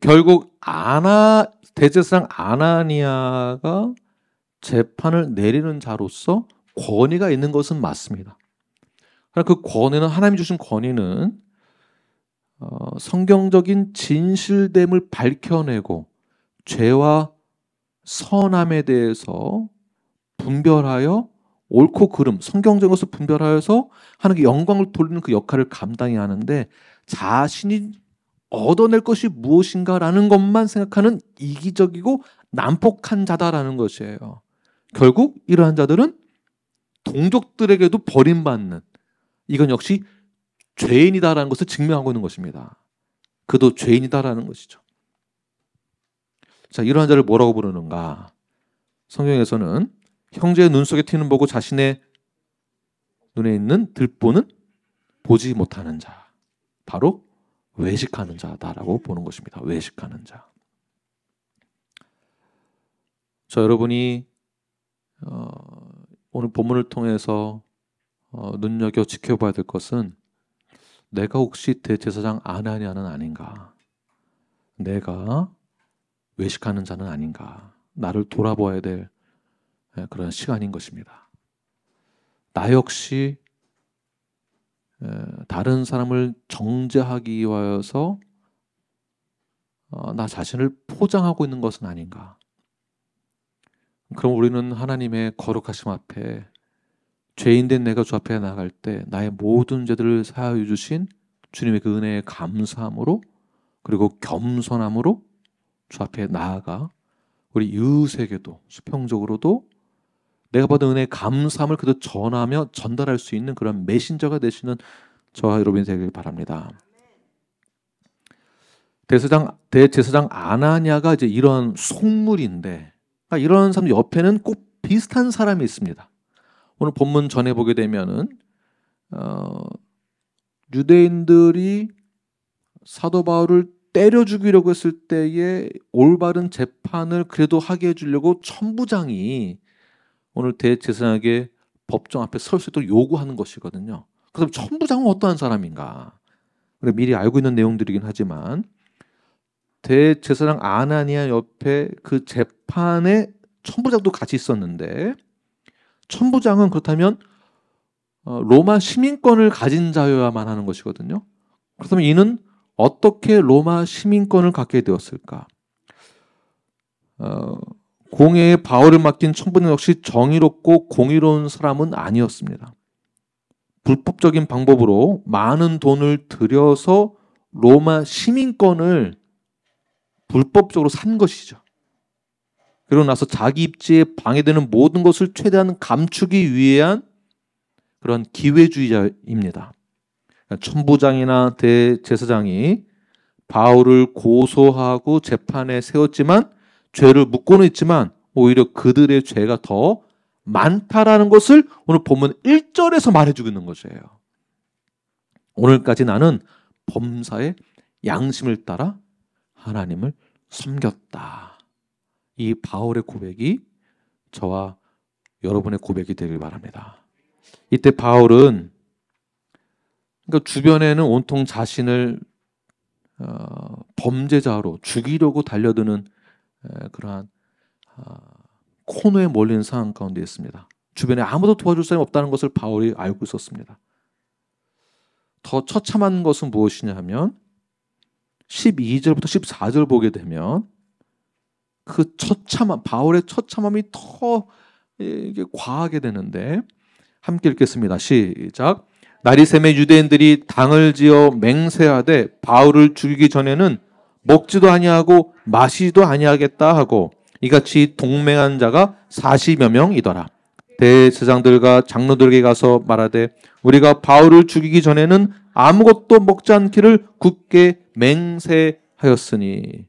결국 대제사장 아나니아가 재판을 내리는 자로서 권위가 있는 것은 맞습니다. 그러나 그 권위는, 하나님이 주신 권위는 성경적인 진실됨을 밝혀내고 죄와 선함에 대해서 분별하여 옳고 그름, 성경적인 것을 분별하여서 하나님께 영광을 돌리는 그 역할을 감당해야 하는데, 자신이 얻어낼 것이 무엇인가라는 것만 생각하는 이기적이고 난폭한 자다라는 것이에요. 결국 이러한 자들은 동족들에게도 버림받는, 이건 역시 죄인이다라는 것을 증명하고 있는 것입니다. 그도 죄인이다라는 것이죠. 자, 이러한 자를 뭐라고 부르는가? 성경에서는 형제의 눈 속에 티는 보고 자신의 눈에 있는 들보는 보지 못하는 자, 바로 외식하는 자다라고 보는 것입니다. 외식하는 자. 여러분이 오늘 본문을 통해서 눈여겨 지켜봐야 될 것은, 내가 혹시 대제사장 아나니아는 아닌가? 내가 외식하는 자는 아닌가? 나를 돌아봐야 될 그런 시간인 것입니다. 나 역시 다른 사람을 정죄하기 위하여서 나 자신을 포장하고 있는 것은 아닌가? 그럼 우리는 하나님의 거룩하심 앞에, 죄인된 내가 주 앞에 나아갈 때 나의 모든 죄들을 사하여 주신 주님의 그 은혜에 감사함으로, 그리고 겸손함으로 주 앞에 나아가 우리 이웃에게도 수평적으로도 내가 받은 은혜의 감사함을 그도 전하며 전달할 수 있는 그런 메신저가 되시는 저와 여러분이 되길 바랍니다. 대제사장 아나니아가 이제 이런 속물인데, 그러니까 이런 사람 옆에는 꼭 비슷한 사람이 있습니다. 오늘 본문 전에 보게 되면은 유대인들이 사도 바울을 때려 죽이려고 했을 때에 올바른 재판을 그래도 하게 해주려고 천부장이 오늘 대제사장에게 법정 앞에 설 수 있도록 요구하는 것이거든요. 그럼 천부장은 어떠한 사람인가? 우리가 미리 알고 있는 내용들이긴 하지만, 대제사장 아나니아 옆에 그 재판에 천부장도 같이 있었는데, 천부장은 그렇다면 로마 시민권을 가진 자여야만 하는 것이거든요. 그렇다면 이는 어떻게 로마 시민권을 갖게 되었을까? 공회에 바울을 맡긴 천부장 역시 정의롭고 공의로운 사람은 아니었습니다. 불법적인 방법으로 많은 돈을 들여서 로마 시민권을 불법적으로 산 것이죠. 그러고 나서 자기 입지에 방해되는 모든 것을 최대한 감추기 위한 그런 기회주의자입니다. 천부장이나 대제사장이 바울을 고소하고 재판에 세웠지만, 죄를 묻고는 있지만 오히려 그들의 죄가 더 많다라는 것을 오늘 본문 1절에서 말해주고 있는 것이에요. 오늘까지 나는 범사의 양심을 따라 하나님을 섬겼다. 이 바울의 고백이 저와 여러분의 고백이 되길 바랍니다. 이때 바울은, 그러니까 주변에는 온통 자신을 범죄자로 죽이려고 달려드는 그러한 코너에 몰린 상황 가운데 있습니다. 주변에 아무도 도와줄 사람이 없다는 것을 바울이 알고 있었습니다. 더 처참한 것은 무엇이냐 하면 12절부터 14절 보게 되면 그 처참함, 바울의 처참함이 더 이게 과하게 되는데, 함께 읽겠습니다. 시작. 날이 새매 유대인들이 당을 지어 맹세하되 바울을 죽이기 전에는 먹지도 아니하고 마시지도 아니하겠다 하고, 이같이 동맹한 자가 40여 명이더라. 대제사장들과 장로들에게 가서 말하되 우리가 바울을 죽이기 전에는 아무것도 먹지 않기를 굳게 맹세하였으니.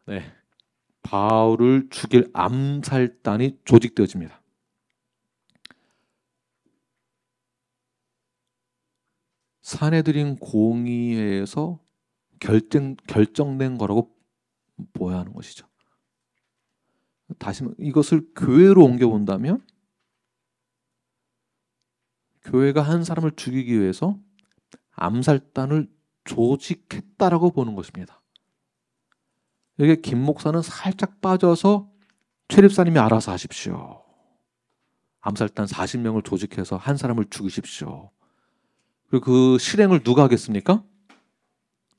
네, 바울을 죽일 암살단이 조직되어집니다. 사내들인 공의회에서 결정된 거라고 보아야 하는 것이죠. 다시 이것을 교회로 옮겨본다면, 교회가 한 사람을 죽이기 위해서 암살단을 조직했다라고 보는 것입니다. 여기 김 목사는 살짝 빠져서 최립사님이 알아서 하십시오. 암살단 40명을 조직해서 한 사람을 죽이십시오. 그리고 그 실행을 누가 하겠습니까?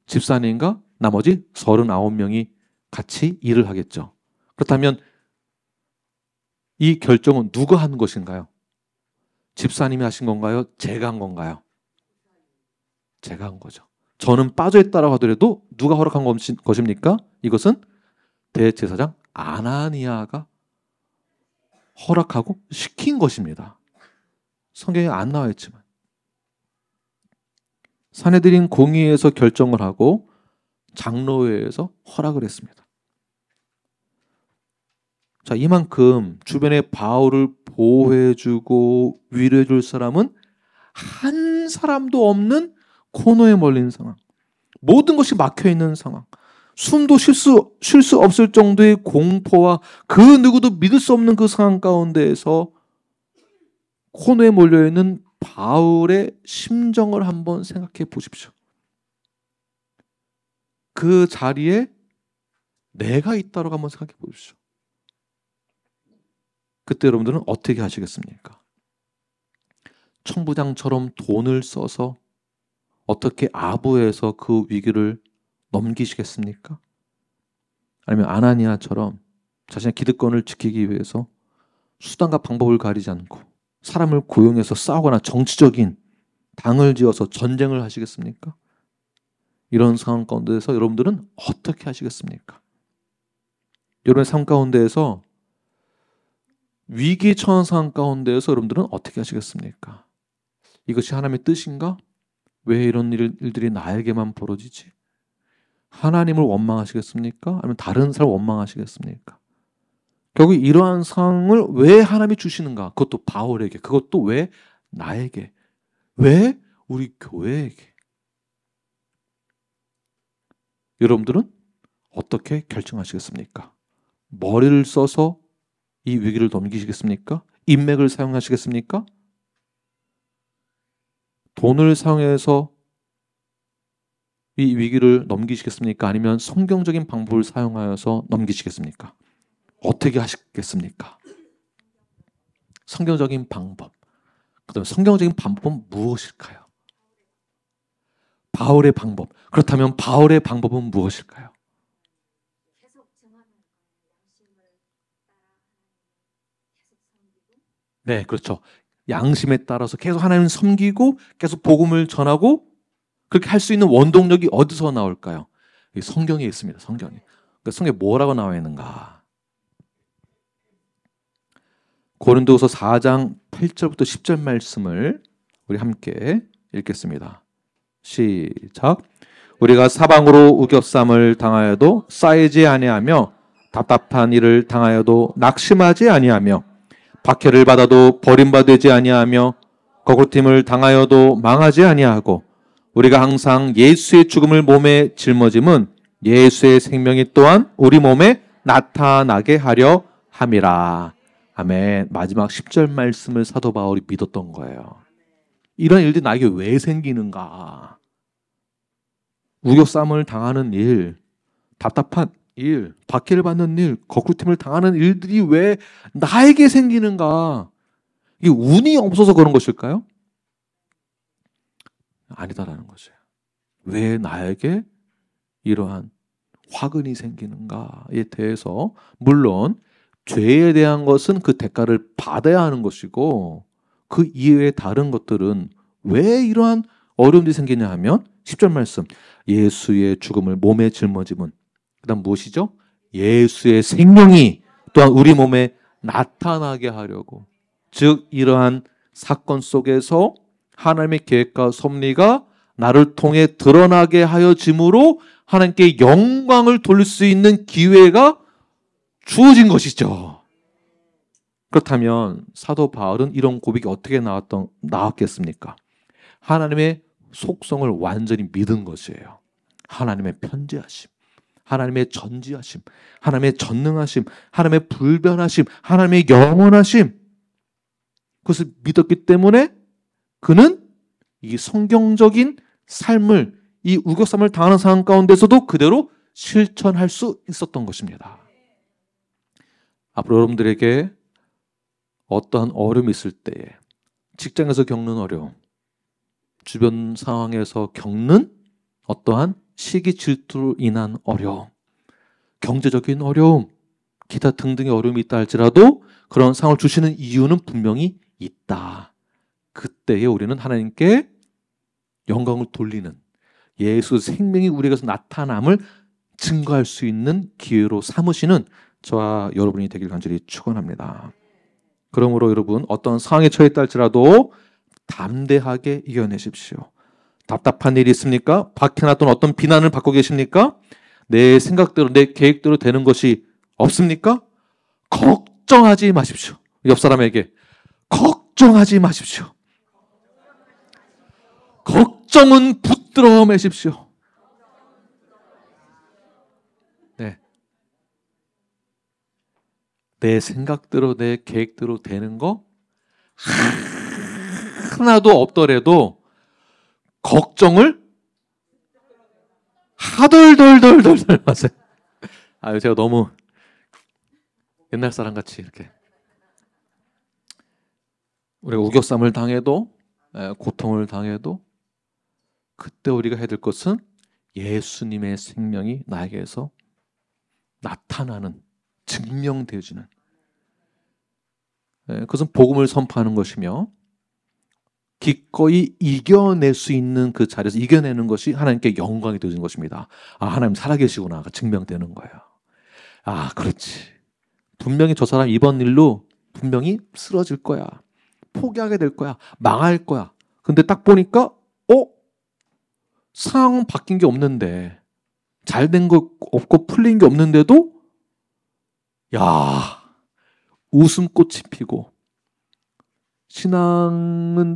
집사님과 나머지 39명이 같이 일을 하겠죠. 그렇다면 이 결정은 누가 한 것인가요? 집사님이 하신 건가요? 제가 한 건가요? 제가 한 거죠. 저는 빠져있다라고 하더라도 누가 허락한 것입니까? 이것은 대제사장 아나니아가 허락하고 시킨 것입니다. 성경에 안 나와 있지만 산헤드린 공의회에서 결정을 하고 장로회에서 허락을 했습니다. 자, 이만큼 주변에 바울을 보호해주고 위로해줄 사람은 한 사람도 없는 코너에 몰린 상황, 모든 것이 막혀있는 상황, 숨도 쉴 수 없을 정도의 공포와 그 누구도 믿을 수 없는 그 상황 가운데에서 코너에 몰려있는 바울의 심정을 한번 생각해 보십시오. 그 자리에 내가 있다고 한번 생각해 보십시오. 그때 여러분들은 어떻게 하시겠습니까? 청부장처럼 돈을 써서 어떻게 아부해서 그 위기를 넘기시겠습니까? 아니면 아나니아처럼 자신의 기득권을 지키기 위해서 수단과 방법을 가리지 않고 사람을 고용해서 싸우거나 정치적인 당을 지어서 전쟁을 하시겠습니까? 이런 상황 가운데서 여러분들은 어떻게 하시겠습니까? 여러분의 삶 가운데에서 위기에 처한 상황 가운데에서 여러분들은 어떻게 하시겠습니까? 이것이 하나님의 뜻인가? 왜 이런 일들이 나에게만 벌어지지? 하나님을 원망하시겠습니까? 아니면 다른 사람을 원망하시겠습니까? 결국 이러한 상황을 왜 하나님이 주시는가? 그것도 바울에게, 그것도 왜 나에게, 왜 우리 교회에게? 여러분들은 어떻게 결정하시겠습니까? 머리를 써서 이 위기를 넘기시겠습니까? 인맥을 사용하시겠습니까? 돈을 사용해서 이 위기를 넘기시겠습니까? 아니면 성경적인 방법을 사용하여서 넘기시겠습니까? 어떻게 하시겠습니까? 성경적인 방법. 그다음에 성경적인 방법은 무엇일까요? 바울의 방법. 그렇다면 바울의 방법은 무엇일까요? 네, 그렇죠. 양심에 따라서 계속 하나님을 섬기고 계속 복음을 전하고 그렇게 할 수 있는 원동력이 어디서 나올까요? 성경에 있습니다. 성경에. 그러니까 성경에 뭐라고 나와 있는가? 고린도후서 4장 8절부터 10절 말씀을 우리 함께 읽겠습니다. 시작. 우리가 사방으로 우겨쌈을 당하여도 쌓이지 아니하며 답답한 일을 당하여도 낙심하지 아니하며 박해를 받아도 버림받지 아니하며 거꾸로짐을 당하여도 망하지 아니하고 우리가 항상 예수의 죽음을 몸에 짊어짐은 예수의 생명이 또한 우리 몸에 나타나게 하려 함이라. 아멘. 마지막 10절 말씀을 사도 바울이 믿었던 거예요. 이런 일들이 나에게 왜 생기는가? 우겨쌈을 당하는 일, 답답한 일, 박해를 받는 일, 거꾸로짐을 당하는 일들이 왜 나에게 생기는가? 이게 운이 없어서 그런 것일까요? 아니다라는 거죠. 왜 나에게 이러한 화근이 생기는가에 대해서 물론 죄에 대한 것은 그 대가를 받아야 하는 것이고 그 이외의 다른 것들은 왜 이러한 어려움이 생기냐 하면 10절 말씀 예수의 죽음을 몸에 짊어짐은 그 다음 무엇이죠? 예수의 생명이 또한 우리 몸에 나타나게 하려고 즉 이러한 사건 속에서 하나님의 계획과 섭리가 나를 통해 드러나게 하여짐으로 하나님께 영광을 돌릴 수 있는 기회가 주어진 것이죠. 그렇다면 사도 바울은 이런 고백이 어떻게 나왔겠습니까? 하나님의 속성을 완전히 믿은 것이에요. 하나님의 편재하심, 하나님의 전지하심, 하나님의 전능하심, 하나님의 불변하심, 하나님의 영원하심 그것을 믿었기 때문에 그는 이 성경적인 삶을 이 우겨쌈을 당하는 상황 가운데서도 그대로 실천할 수 있었던 것입니다. 앞으로 여러분들에게 어떠한 어려움이 있을 때에, 직장에서 겪는 어려움, 주변 상황에서 겪는 어떠한 시기 질투로 인한 어려움, 경제적인 어려움, 기타 등등의 어려움이 있다 할지라도 그런 상황을 주시는 이유는 분명히 있다. 그때에 우리는 하나님께 영광을 돌리는, 예수 생명이 우리에게서 나타남을 증거할 수 있는 기회로 삼으시는 저와 여러분이 되길 간절히 축원합니다. 그러므로 여러분, 어떤 상황에 처했다 할지라도 담대하게 이겨내십시오. 답답한 일이 있습니까? 박해놨던 어떤 비난을 받고 계십니까? 내 생각대로, 내 계획대로 되는 것이 없습니까? 걱정하지 마십시오. 옆 사람에게 걱정하지 마십시오. 걱정은 붙들어 매십시오. 네. 내 생각대로, 내 계획대로 되는 거 하나도 없더라도 걱정을 하덜덜덜덜 하세요. 아유, 제가 너무 옛날 사람 같이 이렇게, 우리가 우겨쌈을 당해도, 고통을 당해도 그때 우리가 해야 될 것은 예수님의 생명이 나에게서 나타나는, 증명되어지는, 그것은 복음을 선포하는 것이며, 기꺼이 이겨낼 수 있는 그 자리에서 이겨내는 것이 하나님께 영광이 되어지는 것입니다. 아, 하나님 살아계시구나 증명되는 거예요. 아, 그렇지. 분명히 저 사람 이번 일로 분명히 쓰러질 거야. 포기하게 될 거야. 망할 거야. 근데 딱 보니까 상황은 바뀐 게 없는데, 잘 된 거 없고 풀린 게 없는데도 야, 웃음꽃이 피고 신앙생활은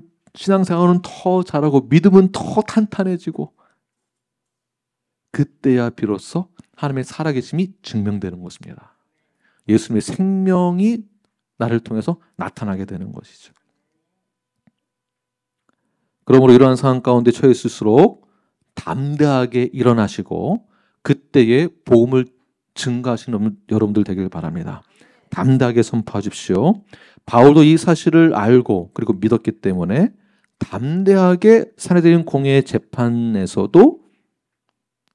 더 잘하고 믿음은 더 탄탄해지고, 그때야 비로소 하나님의 살아계심이 증명되는 것입니다. 예수님의 생명이 나를 통해서 나타나게 되는 것이죠. 그러므로 이러한 상황 가운데 처해 있을수록 담대하게 일어나시고 그때에 복음을 증가하시는 여러분들 되길 바랍니다. 담대하게 선포하십시오. 바울도 이 사실을 알고 그리고 믿었기 때문에 담대하게 사내들인 공회의 재판에서도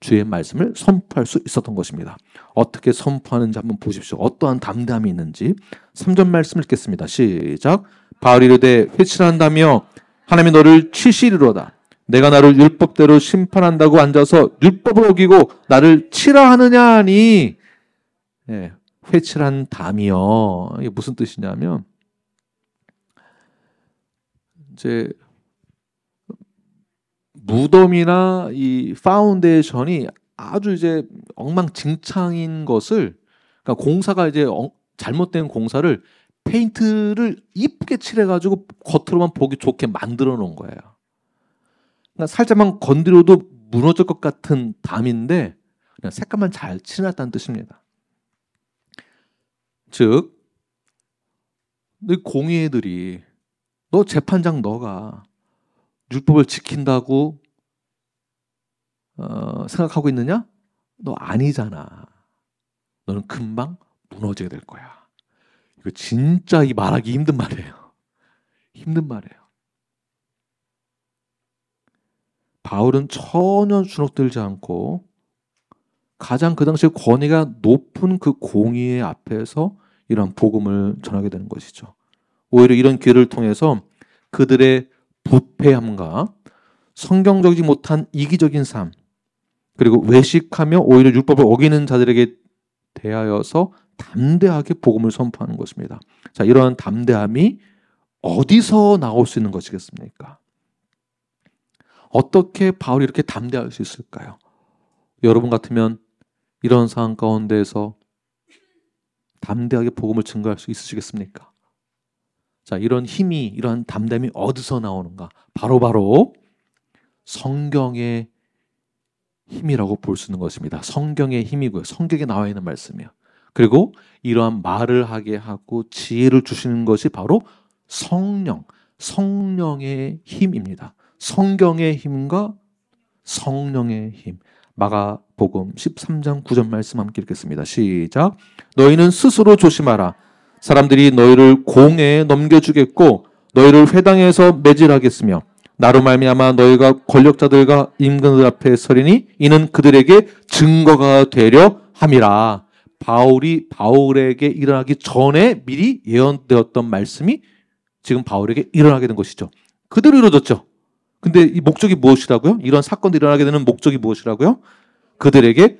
주의 말씀을 선포할 수 있었던 것입니다. 어떻게 선포하는지 한번 보십시오. 어떠한 담대함이 있는지. 3절 말씀 읽겠습니다. 시작. 바울이 이르되 회칠한다며 하나님이 너를 치시리로다. 내가 나를 율법대로 심판한다고 앉아서 율법을 어기고 나를 치라 하느냐 하니. 회칠한 담이요. 이게 무슨 뜻이냐면, 이제 무덤이나 이 파운데이션이 아주 이제 엉망진창인 것을, 그러니까 공사가 이제 잘못된 공사를 페인트를 이쁘게 칠해가지고 겉으로만 보기 좋게 만들어 놓은 거예요. 그러니까 살짝만 건드려도 무너질 것 같은 담인데 그냥 색깔만 잘 칠해놨다는 뜻입니다. 즉, 이 공의들이 너 재판장 너가 율법을 지킨다고 생각하고 있느냐? 너 아니잖아. 너는 금방 무너지게 될 거야. 이거 진짜 이 말하기 힘든 말이에요. 힘든 말이에요. 바울은 전혀 주눅들지 않고 가장 그 당시에 권위가 높은 그 공의의 앞에서 이런 복음을 전하게 되는 것이죠. 오히려 이런 기회를 통해서 그들의 부패함과 성경적이지 못한 이기적인 삶, 그리고 외식하며 오히려 율법을 어기는 자들에게 대하여서 담대하게 복음을 선포하는 것입니다. 자, 이러한 담대함이 어디서 나올 수 있는 것이겠습니까? 어떻게 바울이 이렇게 담대할 수 있을까요? 여러분 같으면 이런 상황 가운데에서 담대하게 복음을 증거할 수 있으시겠습니까? 자, 이런 힘이, 이런 담대함이 어디서 나오는가? 바로 성경의 힘이라고 볼 수 있는 것입니다. 성경의 힘이고요. 성경에 나와 있는 말씀이에요. 그리고 이러한 말을 하게 하고 지혜를 주시는 것이 바로 성령의 힘입니다. 성경의 힘과 성령의 힘. 마가복음 13장 9절 말씀 함께 읽겠습니다. 시작. 너희는 스스로 조심하라. 사람들이 너희를 공회에 넘겨주겠고 너희를 회당에서 매질하겠으며 나로 말미암아 너희가 권력자들과 임금들 앞에 서리니 이는 그들에게 증거가 되려 함이라. 바울에게 일어나기 전에 미리 예언되었던 말씀이 지금 바울에게 일어나게 된 것이죠. 그대로 이루어졌죠. 근데 이 목적이 무엇이라고요? 이런 사건들이 일어나게 되는 목적이 무엇이라고요? 그들에게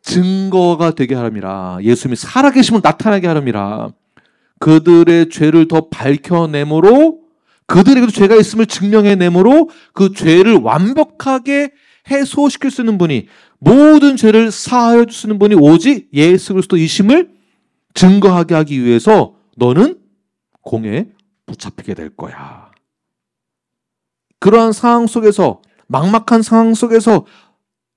증거가 되게 하람이라. 예수님이 살아계심을 나타나게 하람이라. 그들의 죄를 더 밝혀내므로 그들에게도 죄가 있음을 증명해내므로 그 죄를 완벽하게 해소시킬 수 있는 분이 모든 죄를 사하여 줄 수 있는 분이 오직 예수 그리스도이심을 증거하게 하기 위해서 너는 공회에 붙잡히게 될 거야. 그러한 상황 속에서 막막한 상황 속에서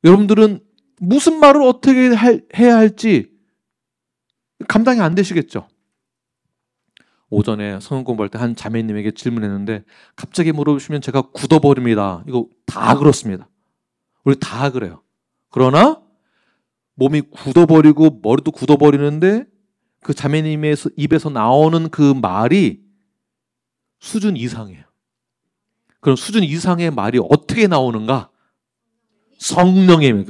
여러분들은 무슨 말을 어떻게 해야 할지 감당이 안 되시겠죠. 오전에 성경 공부할 때 한 자매님에게 질문했는데 갑자기 물어보시면 제가 굳어버립니다. 이거 다 그렇습니다. 우리 다 그래요. 그러나 몸이 굳어버리고 머리도 굳어버리는데 그 자매님의 입에서 나오는 그 말이 수준 이상이에요. 그럼 수준 이상의 말이 어떻게 나오는가? 성령님이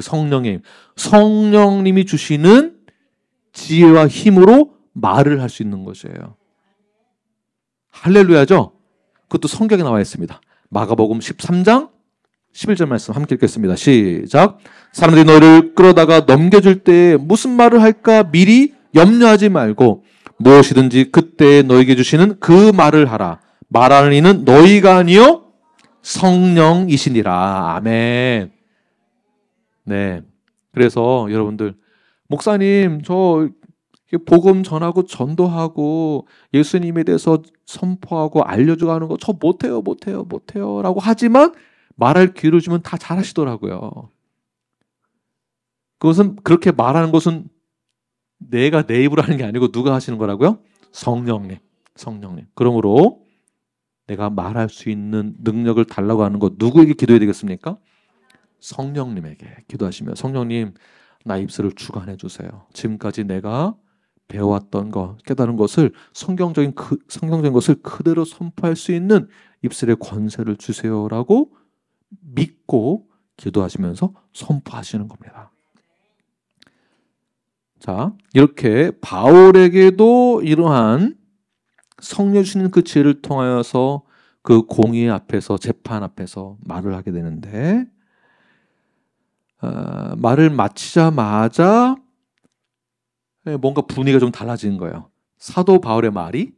주시는 지혜와 힘으로 말을 할 수 있는 것이에요. 할렐루야죠? 그것도 성경에 나와 있습니다. 마가복음 13장 11절 말씀 함께 읽겠습니다. 시작. 사람들이 너희를 끌어다가 넘겨줄 때 무슨 말을 할까 미리 염려하지 말고 무엇이든지 그때 너희에게 주시는 그 말을 하라. 말하는 이는 너희가 아니요 성령이시니라. 아멘. 네. 그래서 여러분들 목사님 저 복음 전하고 전도하고 예수님에 대해서 선포하고 알려주고 하는 거 저 못해요 라고 하지만 말할 기회를 주면 다 잘하시더라고요. 그것은 그렇게 말하는 것은 내가 내 입으로 하는 게 아니고 누가 하시는 거라고요? 성령님. 그러므로 내가 말할 수 있는 능력을 달라고 하는 거 누구에게 기도해야 되겠습니까? 성령님에게 기도하시며 성령님 나 입술을 주관해 주세요. 지금까지 내가 배워왔던 것, 깨달은 것을 성경적인 것을 그대로 선포할 수 있는 입술의 권세를 주세요라고 믿고 기도하시면서 선포하시는 겁니다. 자, 이렇게 바울에게도 이러한 성령 주시는 그 지혜를 통하여서 그 공의 앞에서 재판 앞에서 말을 하게 되는데 말을 마치자마자 뭔가 분위기가 좀 달라지는 거예요. 사도 바울의 말이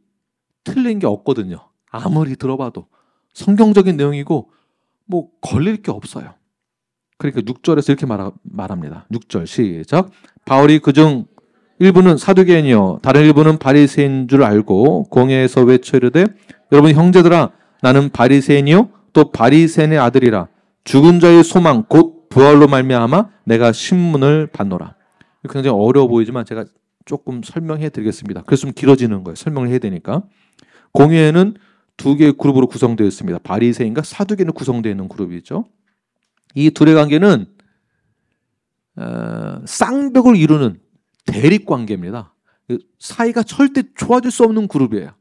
틀린 게 없거든요. 아무리 들어봐도 성경적인 내용이고 뭐 걸릴 게 없어요. 그러니까 6절에서 이렇게 말합니다. 6절 시작. 바울이 그중 일부는 사두개인이요 다른 일부는 바리새인인 줄 알고 공회에서 외쳐 이르되 여러분 형제들아 나는 바리새인이요 또 바리새인의 아들이라 죽은 자의 소망 곧 부활로 말미암아 내가 신문을 받노라. 굉장히 어려워 보이지만 제가 조금 설명해 드리겠습니다. 그래서 좀 길어지는 거예요. 설명을 해야 되니까. 공회에는 두 개의 그룹으로 구성되어 있습니다. 바리새인과 사두개인으로 구성되어 있는 그룹이죠. 이 둘의 관계는 쌍벽을 이루는 대립관계입니다. 사이가 절대 좋아질 수 없는 그룹이에요.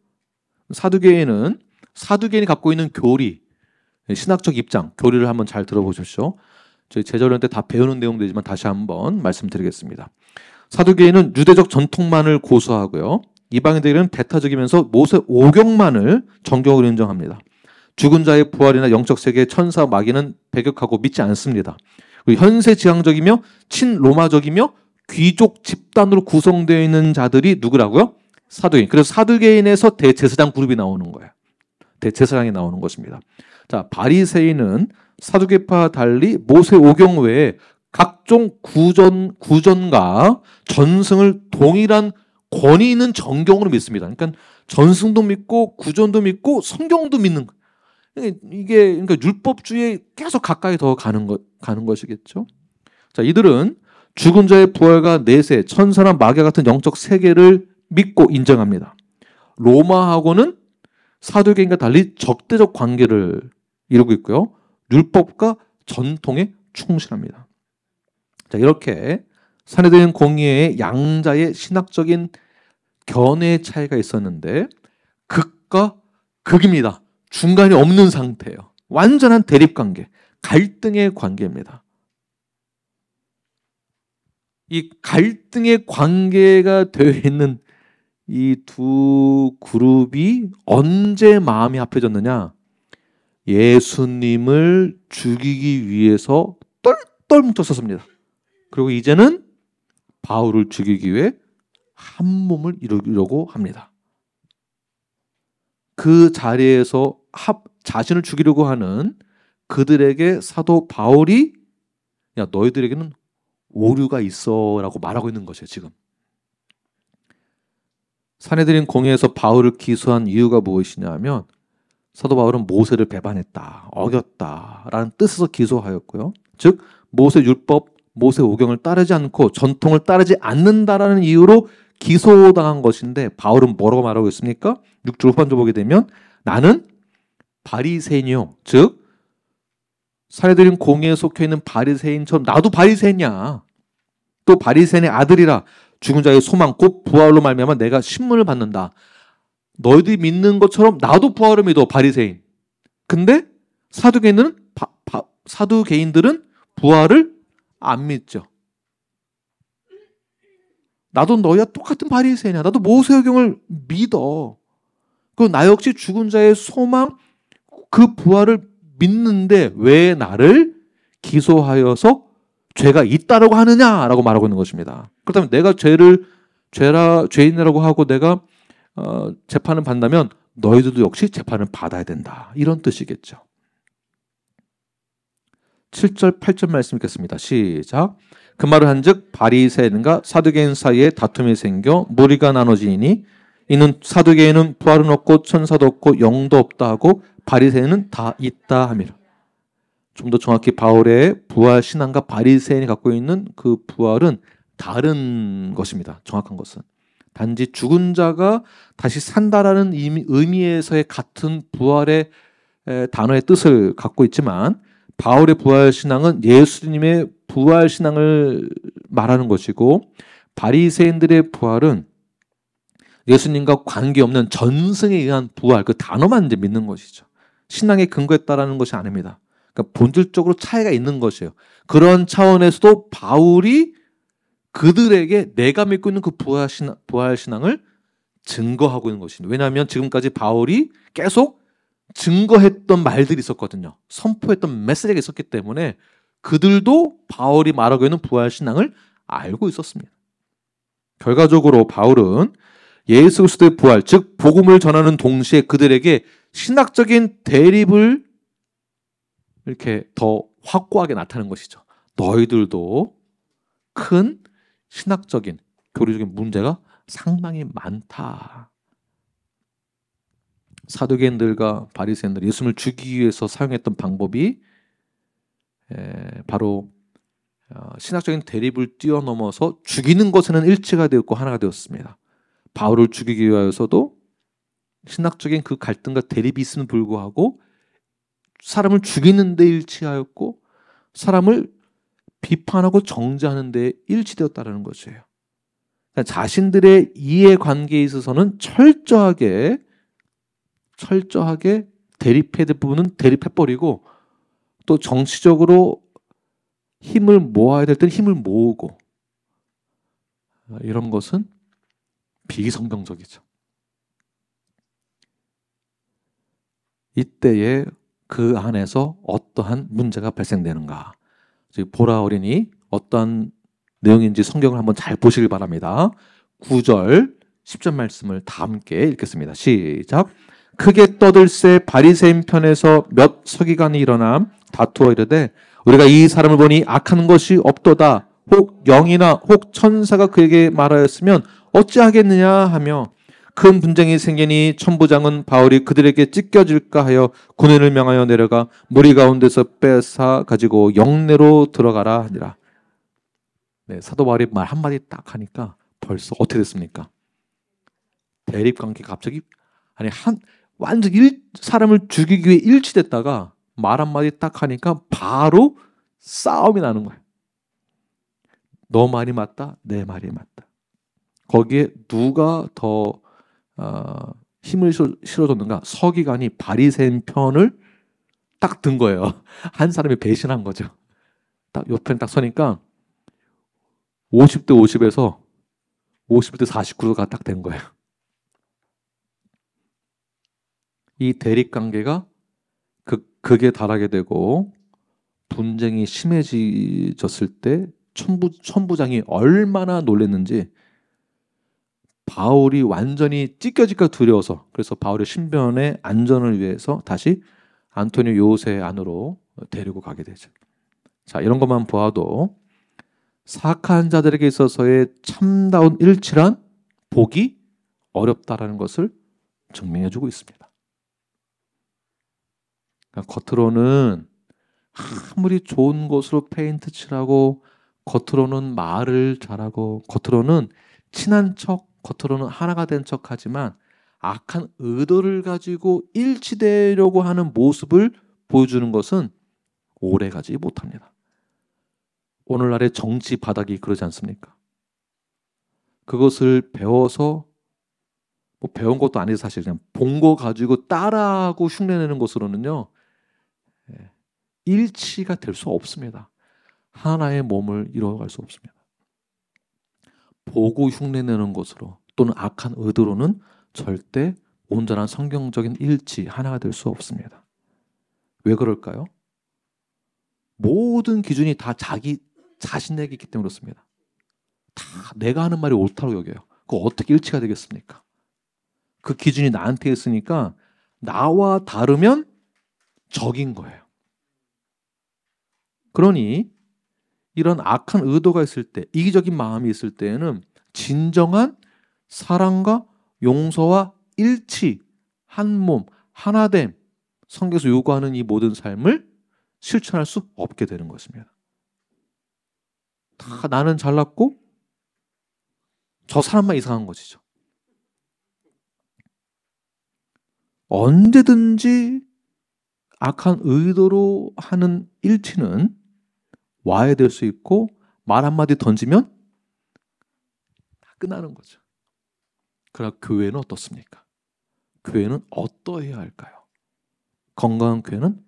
사두개인이 갖고 있는 교리, 신학적 입장, 교리를 한번 잘 들어보십시오. 저희 제자련 때 다 배우는 내용들이지만 다시 한번 말씀드리겠습니다. 사두개인은 유대적 전통만을 고수하고요. 이방인들은 배타적이면서 모세 오경만을 정경으로 인정합니다. 죽은 자의 부활이나 영적 세계, 천사, 마귀는 배격하고 믿지 않습니다. 그리고 현세 지향적이며 친로마적이며 귀족 집단으로 구성되어 있는 자들이 누구라고요? 사두개인. 그래서 사두개인에서 대제사장 그룹이 나오는 거예요. 대제사장이 나오는 것입니다. 자, 바리새인은 사두개파와 달리 모세 오경 외에 각종 구전과 전승을 동일한 권위 있는 정경으로 믿습니다. 그러니까 전승도 믿고 구전도 믿고 성경도 믿는 거예요. 이게 그러니까 율법주의에 계속 가까이 더 가는 것이겠죠. 자, 이들은 죽은 자의 부활과 내세, 천사나 마귀 같은 영적 세계를 믿고 인정합니다. 로마하고는 사두개인과 달리 적대적 관계를 이루고 있고요. 율법과 전통에 충실합니다. 자, 이렇게 사내들인 공의회의 양자의 신학적인 견해의 차이가 있었는데 극과 극입니다. 중간이 없는 상태예요. 완전한 대립관계, 갈등의 관계입니다. 이 갈등의 관계가 되어 있는 이 두 그룹이 언제 마음이 합해졌느냐? 예수님을 죽이기 위해서 똘똘 뭉쳤었습니다. 그리고 이제는 바울을 죽이기 위해 한 몸을 이루려고 합니다. 그 자리에서 자신을 죽이려고 하는 그들에게 사도 바울이 야, 너희들에게는 오류가 있어 라고 말하고 있는 것이에요. 지금 사내들인 공회에서 바울을 기소한 이유가 무엇이냐 하면 사도 바울은 모세를 배반했다, 어겼다 라는 뜻에서 기소하였고요. 즉 모세 율법, 모세 오경을 따르지 않고 전통을 따르지 않는다라는 이유로 기소당한 것인데 바울은 뭐라고 말하고 있습니까? 6절 후반절 보게 되면 나는 바리새인이요, 즉 사내들인 공회에 속해 있는 바리새인처럼 나도 바리새인이야. 또 바리새인의 아들이라 죽은 자의 소망 곧 부활로 말미암아 내가 신문을 받는다. 너희들이 믿는 것처럼 나도 부활을 믿어, 바리새인. 근데 사두개인들은 부활을 안 믿죠. 나도 너희와 똑같은 바리새인이야. 나도 모세오경을 믿어. 그리고 나 역시 죽은 자의 소망 그 부활을 믿는데 왜 나를 기소하여서 죄가 있다라고 하느냐라고 말하고 있는 것입니다. 그렇다면 내가 죄인이라고 하고 내가 재판을 받는다면 너희들도 역시 재판을 받아야 된다. 이런 뜻이겠죠. 7절 8절 말씀 읽겠습니다. 시작. 그 말을 한즉 바리새인과 사두개인 사이에 다툼이 생겨 무리가 나눠지니 이는 사두개인은 부활은 없고 천사도 없고 영도 없다 하고 바리새인은 다 있다 함이라. 좀 더 정확히 바울의 부활 신앙과 바리새인이 갖고 있는 그 부활은 다른 것입니다. 정확한 것은 단지 죽은 자가 다시 산다라는 의미에서의 같은 부활의 단어의 뜻을 갖고 있지만 바울의 부활 신앙은 예수님의 부활 신앙을 말하는 것이고 바리새인들의 부활은 예수님과 관계없는 전승에 의한 부활, 그 단어만 이제 믿는 것이죠. 신앙의 근거에 따르는 것이 아닙니다. 그러니까 본질적으로 차이가 있는 것이에요. 그런 차원에서도 바울이 그들에게 내가 믿고 있는 그 부활 신앙을 증거하고 있는 것입니다. 왜냐하면 지금까지 바울이 계속 증거했던 말들이 있었거든요. 선포했던 메시지가 있었기 때문에 그들도 바울이 말하고 있는 부활 신앙을 알고 있었습니다. 결과적으로 바울은 예수 그리스도의 부활, 즉 복음을 전하는 동시에 그들에게 신학적인 대립을 이렇게 더 확고하게 나타내는 것이죠. 너희들도 큰 신학적인 교리적인 문제가 상당히 많다. 사두개인들과 바리새인들, 예수님을 죽이기 위해서 사용했던 방법이 바로 신학적인 대립을 뛰어넘어서 죽이는 것에는 일치가 되었고 하나가 되었습니다. 바울을 죽이기 위하여서도 신학적인 그 갈등과 대립이 있음에도 불구하고 사람을 죽이는 데 일치하였고 사람을 비판하고 정죄하는 데 일치되었다는 것이에요. 그러니까 자신들의 이해관계에 있어서는 철저하게 대립해야 될 부분은 대립해버리고 또 정치적으로 힘을 모아야 될 때는 힘을 모으고 이런 것은 비성경적이죠. 이때에 그 안에서 어떠한 문제가 발생되는가. 보라 어린이 어떠한 내용인지 성경을 한번 잘 보시길 바랍니다. 9절 10절 말씀을 다 함께 읽겠습니다. 시작. 크게 떠들새 바리새인 편에서 몇 서기관이 일어나 다투어 이르되 우리가 이 사람을 보니 악한 것이 없도다. 혹 영이나 혹 천사가 그에게 말하였으면 어찌하겠느냐 하며 큰 분쟁이 생기니 천부장은 바울이 그들에게 찢겨질까 하여 군인을 명하여 내려가 무리 가운데서 뺏어 가지고 영내로 들어가라 하니라. 네, 사도 바울이 말 한마디 딱 하니까 벌써 어떻게 됐습니까? 대립관계가 갑자기 완전 사람을 죽이기 위해 일치됐다가 말 한마디 딱 하니까 바로 싸움이 나는 거예요. 너 말이 맞다, 내 말이 맞다. 거기에 누가 더 힘을 실어줬는가? 서기관이 바리새인 편을 딱 든 거예요. 한 사람이 배신한 거죠. 딱 옆에 딱 서니까 50대 50에서 50대 49가 딱 된 거예요. 이 대립 관계가 극에 달하게 되고 분쟁이 심해졌을 때 천부장이 얼마나 놀랐는지 바울이 완전히 찢겨질까 두려워서 그래서 바울의 신변의 안전을 위해서 다시 안토니오 요새 안으로 데리고 가게 되죠. 자, 이런 것만 보아도 사악한 자들에게 있어서의 참다운 일치란 보기 어렵다라는 것을 증명해주고 있습니다. 그러니까 겉으로는 아무리 좋은 곳으로 페인트 칠하고 겉으로는 말을 잘하고 겉으로는 친한 척, 겉으로는 하나가 된 척하지만 악한 의도를 가지고 일치되려고 하는 모습을 보여주는 것은 오래가지 못합니다. 오늘날의 정치 바닥이 그러지 않습니까? 그것을 배워서 뭐 배운 것도 아니고 사실 그냥 본 거 가지고 따라하고 흉내내는 것으로는요 일치가 될 수 없습니다. 하나의 몸을 이루어갈 수 없습니다. 보고 흉내내는 것으로 또는 악한 의도로는 절대 온전한 성경적인 일치 하나가 될 수 없습니다. 왜 그럴까요? 모든 기준이 다 자기 자신에게 있기 때문에 그렇습니다. 다 내가 하는 말이 옳다고 여겨요. 그거 어떻게 일치가 되겠습니까? 그 기준이 나한테 있으니까 나와 다르면 적인 거예요. 그러니 이런 악한 의도가 있을 때, 이기적인 마음이 있을 때에는 진정한 사랑과 용서와 일치, 한 몸, 하나됨, 성경에서 요구하는 이 모든 삶을 실천할 수 없게 되는 것입니다. 다 나는 잘났고 저 사람만 이상한 것이죠. 언제든지 악한 의도로 하는 일치는 와해될 수 있고 말 한마디 던지면 다 끝나는 거죠. 그러나 교회는 어떻습니까? 교회는 어떠해야 할까요? 건강한 교회는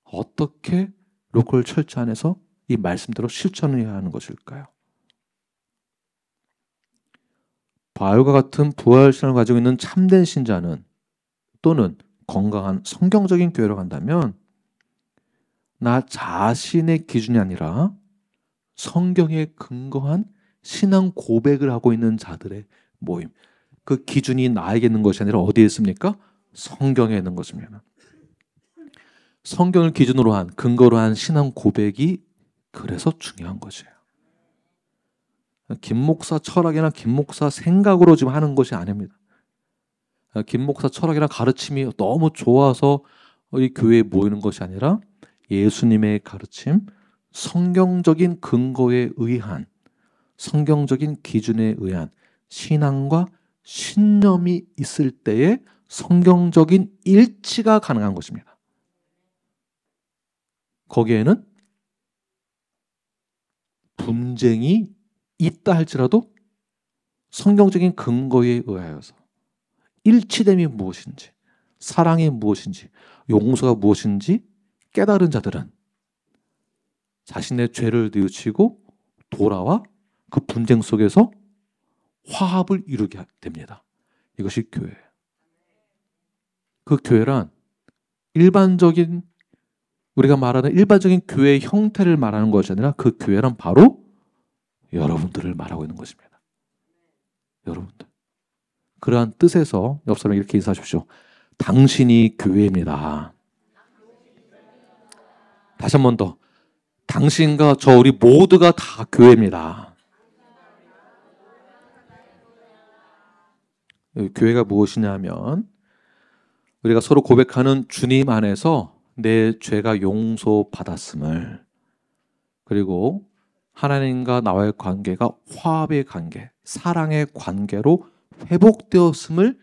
어떻게 로컬 철치 안에서 이 말씀대로 실천해야 하는 것일까요? 바울과 같은 부활신앙을 가지고 있는 참된 신자는 또는 건강한 성경적인 교회로 간다면 나 자신의 기준이 아니라 성경에 근거한 신앙 고백을 하고 있는 자들의 모임. 그 기준이 나에게 있는 것이 아니라 어디에 있습니까? 성경에 있는 것입니다. 성경을 기준으로 한 근거로 한 신앙 고백이 그래서 중요한 것이에요. 김 목사 철학이나 김 목사 생각으로 지금 하는 것이 아닙니다. 김 목사 철학이나 가르침이 너무 좋아서 이 교회에 모이는 것이 아니라 예수님의 가르침, 성경적인 근거에 의한, 성경적인 기준에 의한 신앙과 신념이 있을 때에 성경적인 일치가 가능한 것입니다. 거기에는 분쟁이 있다 할지라도 성경적인 근거에 의하여서 일치됨이 무엇인지, 사랑이 무엇인지, 용서가 무엇인지 깨달은 자들은 자신의 죄를 뉘우치고 돌아와 그 분쟁 속에서 화합을 이루게 됩니다. 이것이 교회예요. 그 교회란 일반적인 우리가 말하는 일반적인 교회의 형태를 말하는 것이 아니라 그 교회란 바로 여러분들을 말하고 있는 것입니다. 여러분들. 그러한 뜻에서 옆 사람 이렇게 인사하십시오. 당신이 교회입니다. 다시 한 번 더. 당신과 저 우리 모두가 다 교회입니다. 교회가 무엇이냐면 우리가 서로 고백하는 주님 안에서 내 죄가 용서받았음을, 그리고 하나님과 나와의 관계가 화합의 관계, 사랑의 관계로 회복되었음을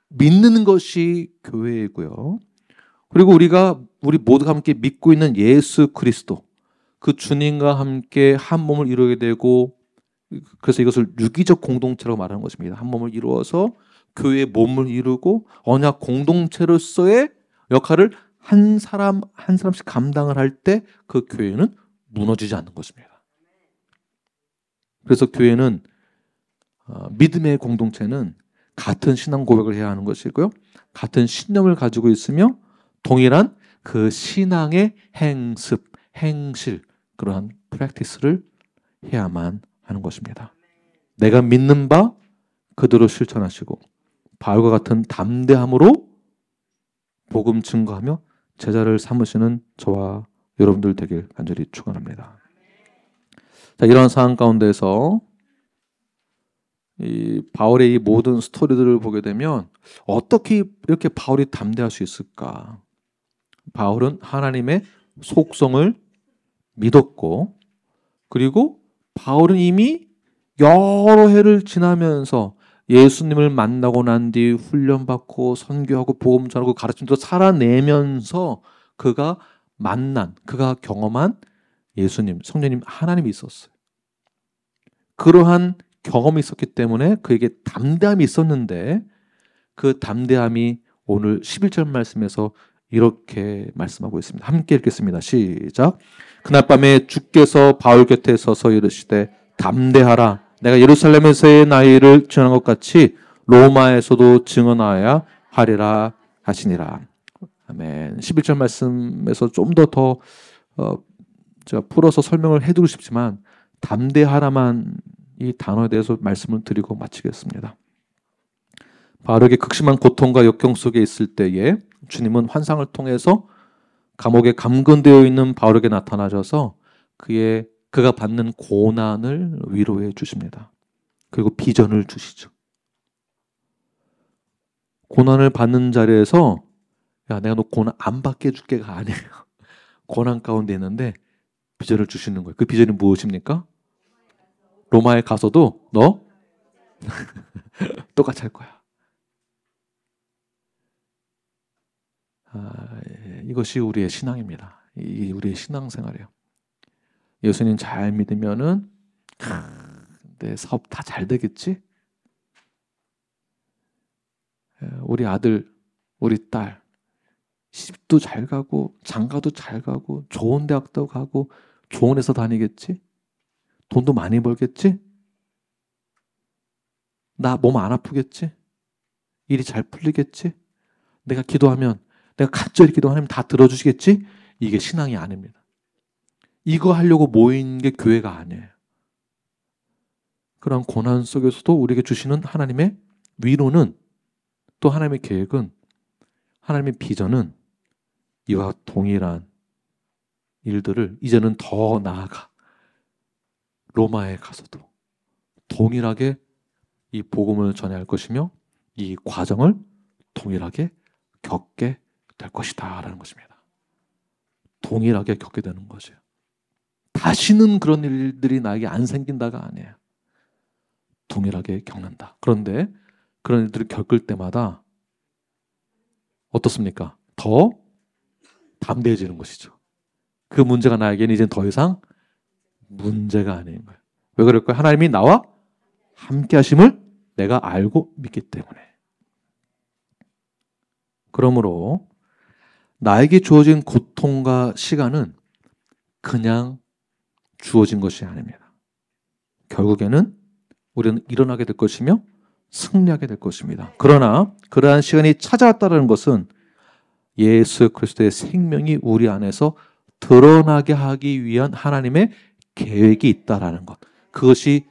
믿는 것이 교회이고요. 그리고 우리 모두가 함께 믿고 있는 예수 그리스도, 그 주님과 함께 한 몸을 이루게 되고, 그래서 이것을 유기적 공동체라고 말하는 것입니다. 한 몸을 이루어서 교회의 몸을 이루고 언약 공동체로서의 역할을 한 사람 한 사람씩 감당을 할 때 그 교회는 무너지지 않는 것입니다. 그래서 교회는 믿음의 공동체는 같은 신앙 고백을 해야 하는 것이고요. 같은 신념을 가지고 있으며 동일한 그 신앙의 행습, 행실, 그러한 프랙티스를 해야만 하는 것입니다. 내가 믿는 바 그대로 실천하시고 바울과 같은 담대함으로 복음 증거하며 제자를 삼으시는 저와 여러분들 되길 간절히 축원합니다. 자, 이러한 상황 가운데서 이 바울의 이 모든 스토리들을 보게 되면 어떻게 이렇게 바울이 담대할 수 있을까? 바울은 하나님의 속성을 믿었고, 그리고 바울은 이미 여러 해를 지나면서 예수님을 만나고 난 뒤 훈련받고 선교하고 복음 전하고 가르침도 살아내면서 그가 그가 경험한 예수님, 성령님, 하나님이 있었어요. 그러한 경험이 있었기 때문에 그에게 담대함이 있었는데 그 담대함이 오늘 11절 말씀에서 이렇게 말씀하고 있습니다. 함께 읽겠습니다. 시작. 그날 밤에 주께서 바울 곁에 서서 이르시되 담대하라. 내가 예루살렘에서의 나이를 증언한 것 같이 로마에서도 증언하여야 하리라 하시니라. 아멘. 11절 말씀에서 좀 더 제가 풀어서 설명을 해드리고 싶지만 담대하라만 이 단어에 대해서 말씀을 드리고 마치겠습니다. 바울에게 극심한 고통과 역경 속에 있을 때에 주님은 환상을 통해서 감옥에 감금되어 있는 바울에게 나타나셔서 그가 받는 고난을 위로해 주십니다. 그리고 비전을 주시죠. 고난을 받는 자리에서 야, 내가 너 고난 안 받게 해줄게가 아니에요. 고난 가운데 있는데 비전을 주시는 거예요. 그 비전이 무엇입니까? 로마에 가서도 너 똑같이 할 거야. 이것이 우리의 신앙입니다. 우리의 신앙생활이에요. 예수님 잘 믿으면은 내 사업 다 잘 되겠지? 우리 아들, 우리 딸 시집도 잘 가고 장가도 잘 가고 좋은 대학도 가고 좋은 회사 다니겠지? 돈도 많이 벌겠지? 나 몸 안 아프겠지? 일이 잘 풀리겠지? 내가 기도하면 내가 간절히 기도하면 다 들어주시겠지? 이게 신앙이 아닙니다. 이거 하려고 모인 게 교회가 아니에요. 그런 고난 속에서도 우리에게 주시는 하나님의 위로는, 또 하나님의 계획은, 하나님의 비전은 이와 동일한 일들을 이제는 더 나아가 로마에 가서도 동일하게 이 복음을 전해야 할 것이며 이 과정을 동일하게 겪게 될 것이다 라는 것입니다. 동일하게 겪게 되는 거죠. 다시는 그런 일들이 나에게 안 생긴다가 아니에요. 동일하게 겪는다. 그런데 그런 일들을 겪을 때마다 어떻습니까? 더 담대해지는 것이죠. 그 문제가 나에게는 이제 더 이상 문제가 아닌 거예요. 왜 그럴까요? 하나님이 나와 함께 하심을 내가 알고 믿기 때문에. 그러므로 나에게 주어진 고통과 시간은 그냥 주어진 것이 아닙니다. 결국에는 우리는 일어나게 될 것이며 승리하게 될 것입니다. 그러나 그러한 시간이 찾아왔다는 것은 예수 그리스도의 생명이 우리 안에서 드러나게 하기 위한 하나님의 계획이 있다라는 것. 그것이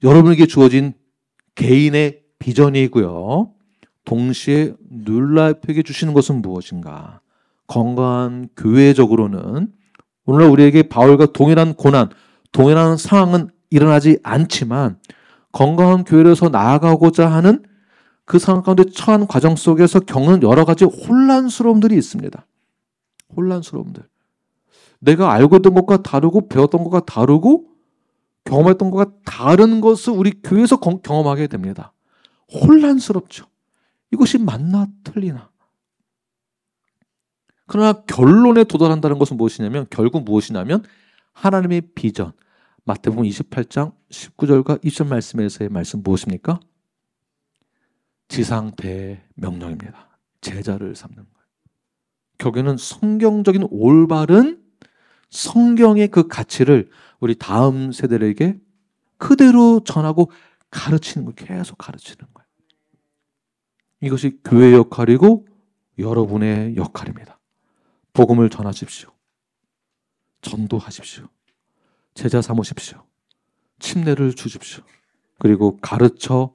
여러분에게 주어진 개인의 비전이고요. 동시에 뉴라이프에게 주시는 것은 무엇인가? 건강한 교회적으로는 오늘날 우리에게 바울과 동일한 고난, 동일한 상황은 일어나지 않지만 건강한 교회로서 나아가고자 하는 그 상황 가운데 처한 과정 속에서 겪는 여러 가지 혼란스러움들이 있습니다. 혼란스러움들. 내가 알고 있던 것과 다르고 배웠던 것과 다르고 경험했던 것과 다른 것을 우리 교회에서 경험하게 됩니다. 혼란스럽죠. 이것이 맞나 틀리나. 그러나 결론에 도달한다는 것은 무엇이냐면 결국 무엇이냐면 하나님의 비전. 마태복음 28장 19절과 20절 말씀에서의 말씀 무엇입니까? 지상 대명령입니다. 제자를 삼는 거예요. 결국에는 성경적인 올바른 성경의 그 가치를 우리 다음 세대에게 그대로 전하고 가르치는 거예요. 계속 가르치는 거예요. 이것이 교회의 역할이고 여러분의 역할입니다. 복음을 전하십시오. 전도하십시오. 제자 삼으십시오. 침례를 주십시오. 그리고 가르쳐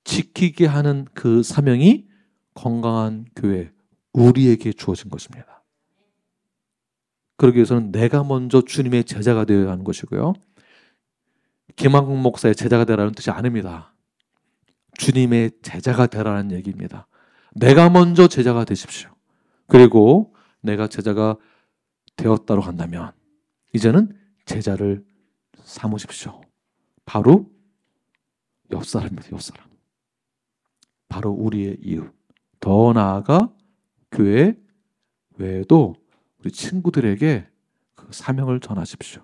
지키게 하는 그 사명이 건강한 교회, 우리에게 주어진 것입니다. 그러기 위해서는 내가 먼저 주님의 제자가 되어야 하는 것이고요. 김한국 목사의 제자가 되라는 뜻이 아닙니다. 주님의 제자가 되라는 얘기입니다. 내가 먼저 제자가 되십시오. 그리고 내가 제자가 되었다고 한다면 이제는 제자를 삼으십시오. 바로 옆사람입니다. 옆사람. 바로 우리의 이웃. 더 나아가 교회 외에도 우리 친구들에게 그 사명을 전하십시오.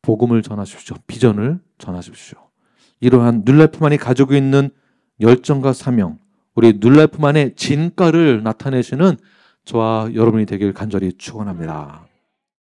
복음을 전하십시오. 비전을 전하십시오. 이러한 뉴라이프만이 가지고 있는 열정과 사명, 우리 뉴라이프만의 진가를 나타내시는 저와 여러분이 되길 간절히 축원합니다.